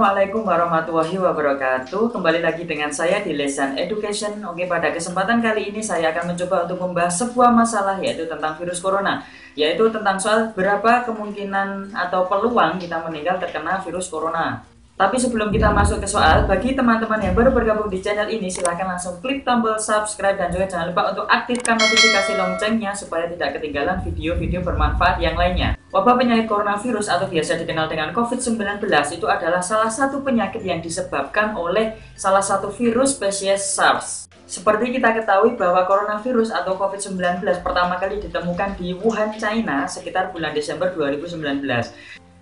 Assalamualaikum warahmatullahi wabarakatuh. Kembali lagi dengan saya di Lesson Education. Oke, pada kesempatan kali ini saya akan mencoba untuk membahas sebuah masalah, yaitu tentang virus corona, yaitu tentang soal berapa kemungkinan atau peluang kita meninggal terkena virus corona. Tapi sebelum kita masuk ke soal, bagi teman-teman yang baru bergabung di channel ini, silahkan langsung klik tombol subscribe dan juga jangan lupa untuk aktifkan notifikasi loncengnya supaya tidak ketinggalan video-video bermanfaat yang lainnya. Wabah penyakit coronavirus atau biasa dikenal dengan COVID-19 itu adalah salah satu penyakit yang disebabkan oleh salah satu virus spesies SARS. Seperti kita ketahui bahwa coronavirus atau COVID-19 pertama kali ditemukan di Wuhan, China sekitar bulan Desember 2019.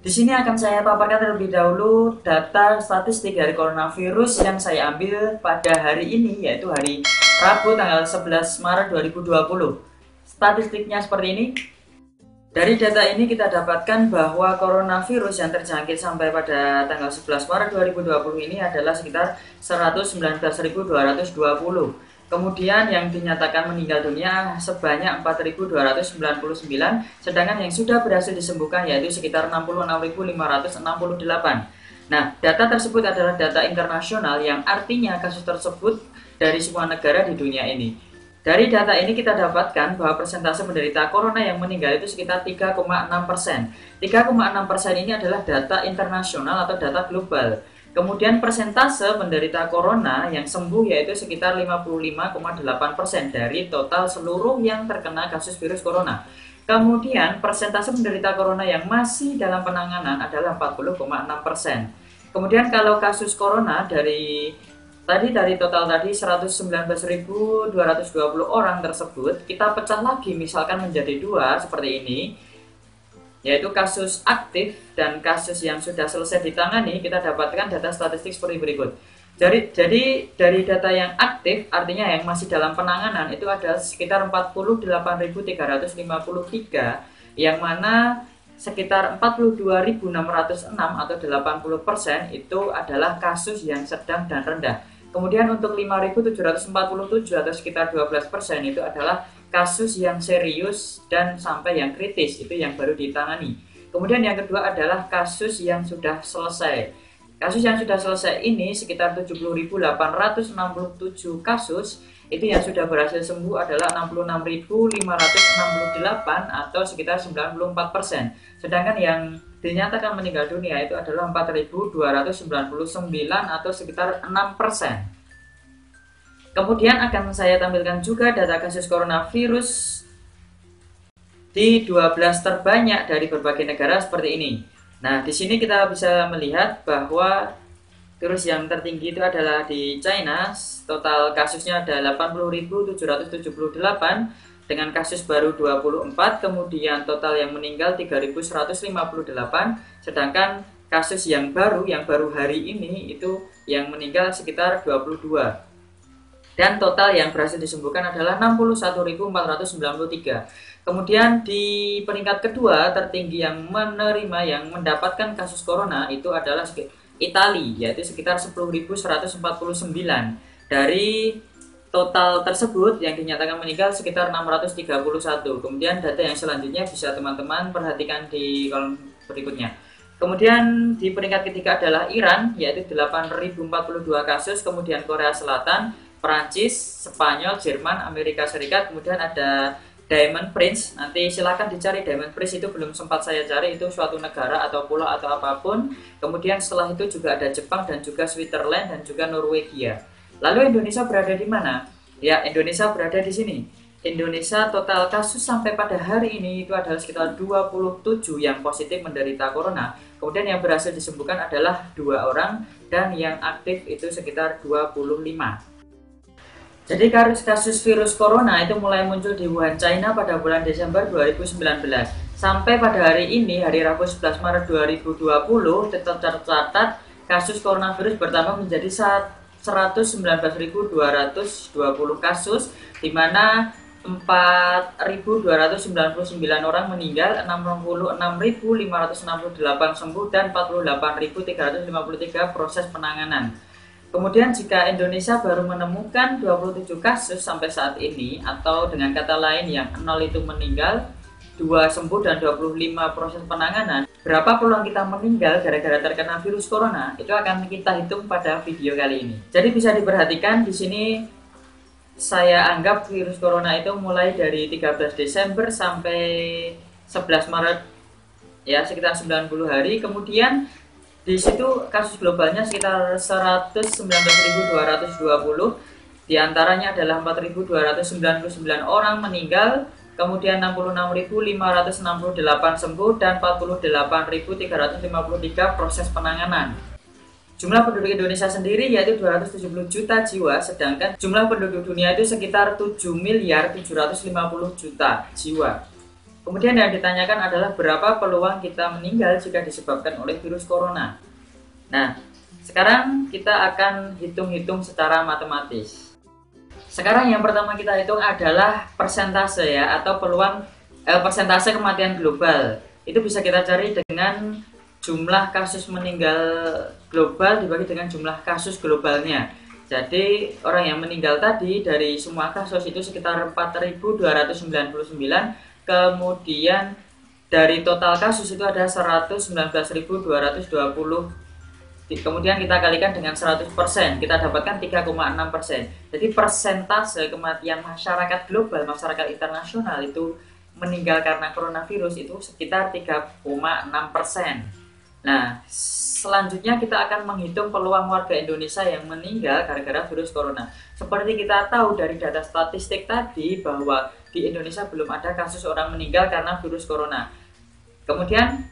Di sini akan saya paparkan terlebih dahulu data statistik dari coronavirus yang saya ambil pada hari ini, yaitu hari Rabu tanggal 11 Maret 2020. Statistiknya seperti ini. Dari data ini kita dapatkan bahwa coronavirus yang terjangkit sampai pada tanggal 11 Maret 2020 ini adalah sekitar 119.220. Kemudian yang dinyatakan meninggal dunia sebanyak 4.299, sedangkan yang sudah berhasil disembuhkan yaitu sekitar 66.568. Nah, data tersebut adalah data internasional yang artinya kasus tersebut dari semua negara di dunia ini. Dari data ini kita dapatkan bahwa persentase penderita corona yang meninggal itu sekitar 3,6%. 3,6% ini adalah data internasional atau data global. Kemudian persentase penderita corona yang sembuh yaitu sekitar 55,8% dari total seluruh yang terkena kasus virus corona. Kemudian persentase penderita corona yang masih dalam penanganan adalah 40,6%. Kemudian kalau kasus corona dari total tadi 119.220 orang tersebut, kita pecah lagi misalkan menjadi dua seperti ini, yaitu kasus aktif dan kasus yang sudah selesai ditangani. Kita dapatkan data statistik seperti berikut. Jadi dari data yang aktif, artinya yang masih dalam penanganan, itu ada sekitar 48.353, yang mana sekitar 42.606 atau 80% itu adalah kasus yang sedang dan rendah. Kemudian untuk 5.747 atau sekitar 12% itu adalah kasus yang serius dan sampai yang kritis, itu yang baru ditangani. Kemudian yang kedua adalah kasus yang sudah selesai. Kasus yang sudah selesai ini sekitar 70.867 kasus, itu yang sudah berhasil sembuh adalah 66.568 atau sekitar 94%. Sedangkan yang dinyatakan meninggal dunia itu adalah 4.299 atau sekitar 6%. Kemudian akan saya tampilkan juga data kasus coronavirus di 12 terbanyak dari berbagai negara seperti ini. Nah, di sini kita bisa melihat bahwa virus yang tertinggi itu adalah di China. Total kasusnya ada 80.778 dengan kasus baru 24, kemudian total yang meninggal 3.158, sedangkan kasus yang baru hari ini itu yang meninggal sekitar 22. Dan total yang berhasil disembuhkan adalah 61.493. Kemudian di peringkat kedua tertinggi yang menerima yang mendapatkan kasus corona itu adalah Italia, yaitu sekitar 10.149. Dari total tersebut yang dinyatakan meninggal sekitar 631. Kemudian data yang selanjutnya bisa teman-teman perhatikan di kolom berikutnya. Kemudian di peringkat ketiga adalah Iran, yaitu 8.042 kasus. Kemudian Korea Selatan, Perancis, Spanyol, Jerman, Amerika Serikat. Kemudian ada Diamond Prince. Nanti silahkan dicari Diamond Prince, itu belum sempat saya cari, itu suatu negara atau pulau atau apapun. Kemudian setelah itu juga ada Jepang dan juga Switzerland dan juga Norwegia. Lalu Indonesia berada di mana? Ya, Indonesia berada di sini. Indonesia total kasus sampai pada hari ini itu adalah sekitar 27 yang positif menderita corona. Kemudian yang berhasil disembuhkan adalah 2 orang dan yang aktif itu sekitar 25. Jadi kasus virus corona itu mulai muncul di Wuhan, China pada bulan Desember 2019. Sampai pada hari ini, hari Rabu 11 Maret 2020, tercatat kasus coronavirus bertambah menjadi 119.220 kasus, di mana 4.299 orang meninggal, 66.568 sembuh, dan 48.353 proses penanganan. Kemudian jika Indonesia baru menemukan 27 kasus sampai saat ini, atau dengan kata lain yang 0 itu meninggal, 2 sembuh dan 25 proses penanganan, berapa peluang kita meninggal gara-gara terkena virus corona, itu akan kita hitung pada video kali ini. Jadi bisa diperhatikan di sini saya anggap virus corona itu mulai dari 13 Desember sampai 11 Maret ya, sekitar 90 hari. Kemudian di situ kasus globalnya sekitar 119.220, di antaranya adalah 4.299 orang meninggal, kemudian 66.568 sembuh dan 48.353 proses penanganan. Jumlah penduduk Indonesia sendiri yaitu 270 juta jiwa, sedangkan jumlah penduduk dunia itu sekitar 7.750 juta jiwa. Kemudian yang ditanyakan adalah berapa peluang kita meninggal jika disebabkan oleh virus corona. Nah, sekarang kita akan hitung-hitung secara matematis. Sekarang yang pertama kita hitung adalah persentase ya, atau peluang persentase kematian global. Itu bisa kita cari dengan jumlah kasus meninggal global dibagi dengan jumlah kasus globalnya. Jadi orang yang meninggal tadi dari semua kasus itu sekitar 4.299, kemudian dari total kasus itu ada 119.220, kemudian kita kalikan dengan 100%, kita dapatkan 3,6%. Jadi persentase kematian masyarakat global, masyarakat internasional itu meninggal karena coronavirus itu sekitar 3,6%. Nah, selanjutnya kita akan menghitung peluang warga Indonesia yang meninggal gara-gara virus corona. Seperti kita tahu dari data statistik tadi bahwa di Indonesia belum ada kasus orang meninggal karena virus corona. Kemudian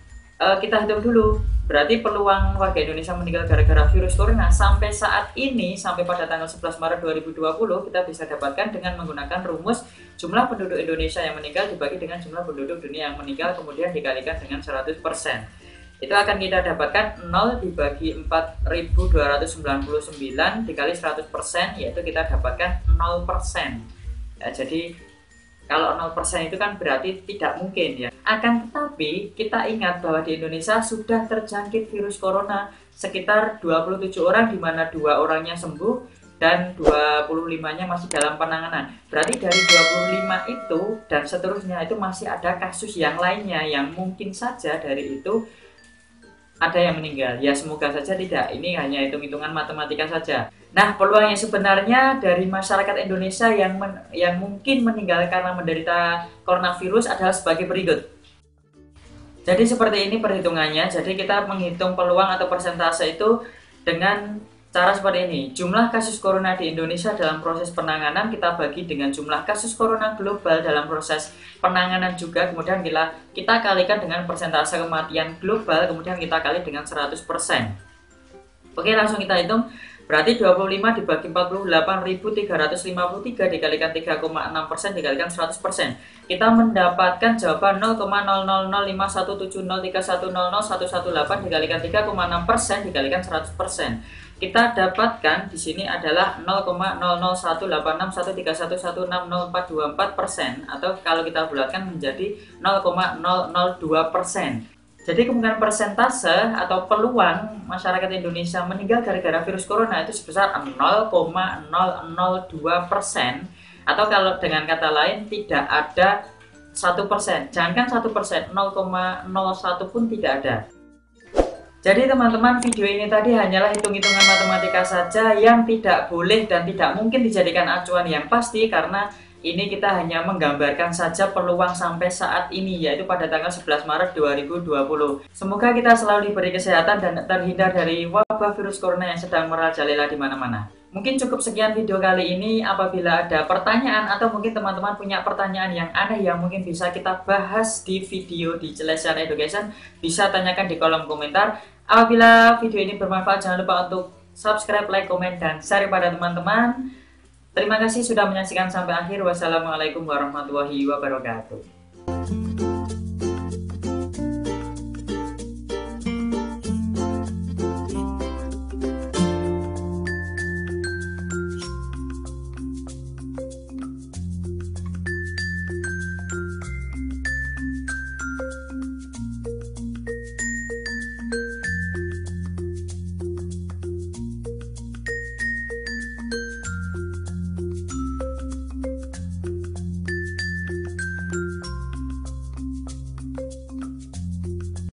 kita hitung dulu, berarti peluang warga Indonesia meninggal gara-gara virus corona sampai saat ini, sampai pada tanggal 11 Maret 2020, kita bisa dapatkan dengan menggunakan rumus jumlah penduduk Indonesia yang meninggal dibagi dengan jumlah penduduk dunia yang meninggal, kemudian dikalikan dengan 100%. Itu akan kita dapatkan 0 dibagi 4.299 dikali 100%, yaitu kita dapatkan 0%. Ya, jadi kalau 0% itu kan berarti tidak mungkin ya. Akan tetapi kita ingat bahwa di Indonesia sudah terjangkit virus corona sekitar 27 orang, di mana 2 orangnya sembuh dan 25-nya masih dalam penanganan. Berarti dari 25 itu dan seterusnya itu masih ada kasus yang lainnya yang mungkin saja dari itu ada yang meninggal. Ya semoga saja tidak, ini hanya hitung-hitungan matematika saja. Nah, peluang yang sebenarnya dari masyarakat Indonesia yang mungkin meninggal karena menderita coronavirus adalah sebagai berikut. Jadi seperti ini perhitungannya. Jadi kita menghitung peluang atau persentase itu dengan cara seperti ini. Jumlah kasus corona di Indonesia dalam proses penanganan kita bagi dengan jumlah kasus corona global dalam proses penanganan juga. Kemudian kita kalikan dengan persentase kematian global, kemudian kita kali dengan 100%. Oke, langsung kita hitung. Berarti 25 dibagi 48.353 dikalikan 3,6% dikalikan 100%. Kita mendapatkan jawaban 0,00517031001118 dikalikan 3,6% dikalikan 100%. Kita dapatkan di sini adalah 0,001861311600424%, atau kalau kita bulatkan menjadi 0,002%. Jadi kemungkinan persentase atau peluang masyarakat Indonesia meninggal gara-gara virus corona itu sebesar 0,002%, atau kalau dengan kata lain tidak ada 1%. Jangankan 1%, 0,01 pun tidak ada. Jadi teman-teman, video ini tadi hanyalah hitung-hitungan matematika saja yang tidak boleh dan tidak mungkin dijadikan acuan yang pasti, karena ini kita hanya menggambarkan saja peluang sampai saat ini, yaitu pada tanggal 11 Maret 2020. Semoga kita selalu diberi kesehatan dan terhindar dari wabah virus corona yang sedang merajalela di mana-mana. Mungkin cukup sekian video kali ini. Apabila ada pertanyaan atau mungkin teman-teman punya pertanyaan yang aneh yang mungkin bisa kita bahas di video di Celestial Education, bisa tanyakan di kolom komentar. Apabila video ini bermanfaat, jangan lupa untuk subscribe, like, komen, dan share pada teman-teman. Terima kasih sudah menyaksikan sampai akhir. Wassalamualaikum warahmatullahi wabarakatuh.